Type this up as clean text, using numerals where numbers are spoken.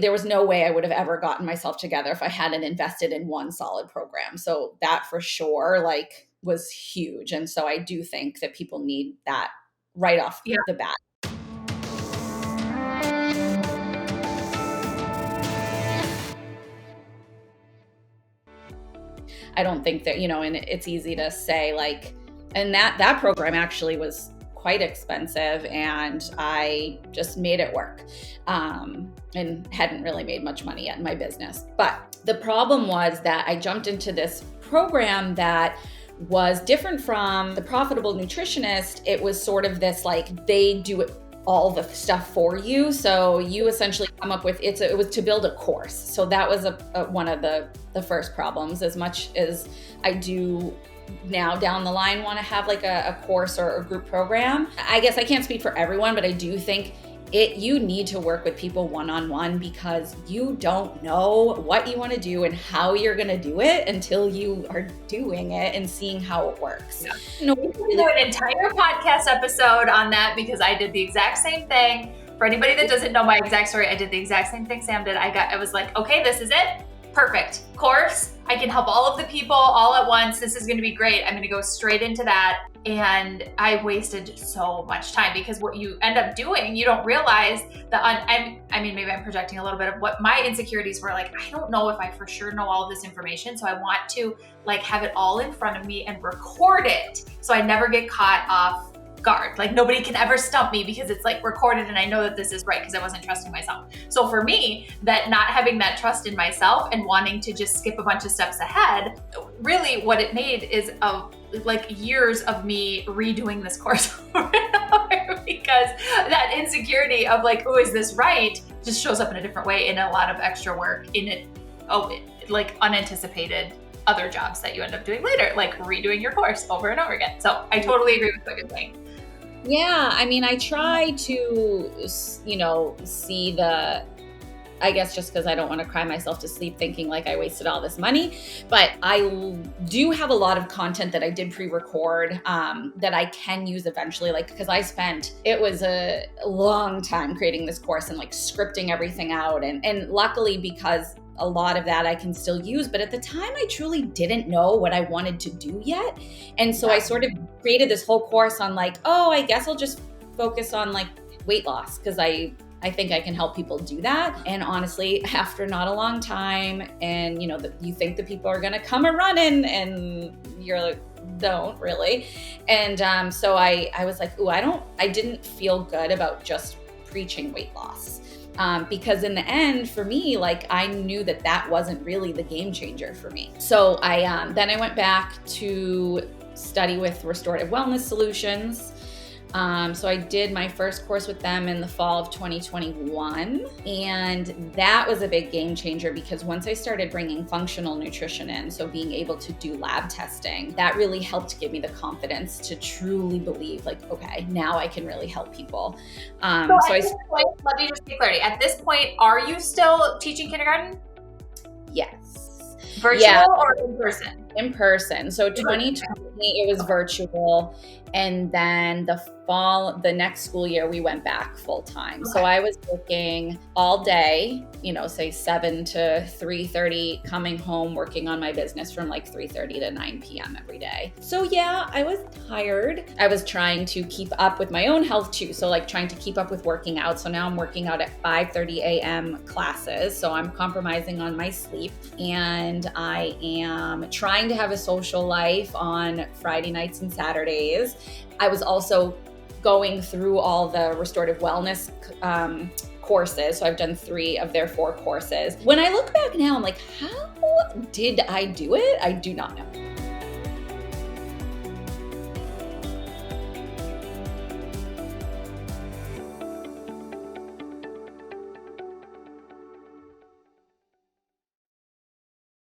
There was no way I would have ever gotten myself together if I hadn't invested in one solid program. So that for sure, like, was huge. And so I do think that people need that right off the bat. I don't think that, and it's easy to say like, and that program actually was quite expensive and I just made it work, and hadn't really made much money yet in my business. But the problem was that I jumped into this program that was different from the Profitable Nutritionist. It was sort of this, like, they do it all the stuff for you. So you essentially come up with, it was to build a course. So that was one of the first problems. As much as I do now down the line want to have like a course or a group program, I guess I can't speak for everyone, but I do think you need to work with people one-on-one, because you don't know what you want to do and how you're going to do it until you are doing it and seeing how it works. Yeah. No, we can do an entire podcast episode on that, because I did the exact same thing. For anybody that doesn't know my exact story, I did the exact same thing Sam did. I was like, okay, this is it. Perfect. Course. I can help all of the people all at once. This is going to be great. I'm going to go straight into that. And I wasted so much time, because what you end up doing, you don't realize maybe I'm projecting a little bit of what my insecurities were. Like, I don't know if I for sure know all of this information. So I want to like have it all in front of me and record it, so I never get caught off guard. Like, nobody can ever stump me because it's like recorded and I know that this is right, because I wasn't trusting myself. So for me, that not having that trust in myself and wanting to just skip a bunch of steps ahead, really what it made is like years of me redoing this course over and over, because that insecurity of like, oh, is this right, just shows up in a different way, in a lot of extra work in it. Like unanticipated other jobs that you end up doing later, like redoing your course over and over again. So I totally agree with what you're saying. Yeah, I mean, I try to, see I guess just because I don't want to cry myself to sleep thinking like I wasted all this money, but I do have a lot of content that I did pre-record that I can use eventually, like, because it was a long time creating this course and like scripting everything out, and luckily, because a lot of that I can still use, but at the time I truly didn't know what I wanted to do yet. And so I sort of created this whole course on like, oh, I guess I'll just focus on like weight loss, because I think I can help people do that. And honestly, after not a long time, and you think the people are gonna come a running, and you're like, don't really. And so I was like, I didn't feel good about just preaching weight loss. Because in the end, for me, like, I knew that wasn't really the game changer for me. So then I went back to study with Restorative Wellness Solutions. So I did my first course with them in the fall of 2021. And that was a big game changer, because once I started bringing functional nutrition in, so being able to do lab testing, that really helped give me the confidence to truly believe like, okay, now I can really help people. Let me just get clarity. At this point, are you still teaching kindergarten? Yes. Virtual or in person? In person. So 2020, it was virtual. And then the next school year, we went back full time. Okay. So I was working all day, say 7 to 3:30, coming home, working on my business from like 3:30 to 9 p.m. every day. So yeah, I was tired. I was trying to keep up with my own health too. So like trying to keep up with working out. So now I'm working out at 5:30 a.m. classes. So I'm compromising on my sleep, and I am trying to have a social life on Friday nights and Saturdays. I was also going through all the restorative wellness courses. So I've done 3 of their 4 courses. When I look back now, I'm like, how did I do it? I do not know.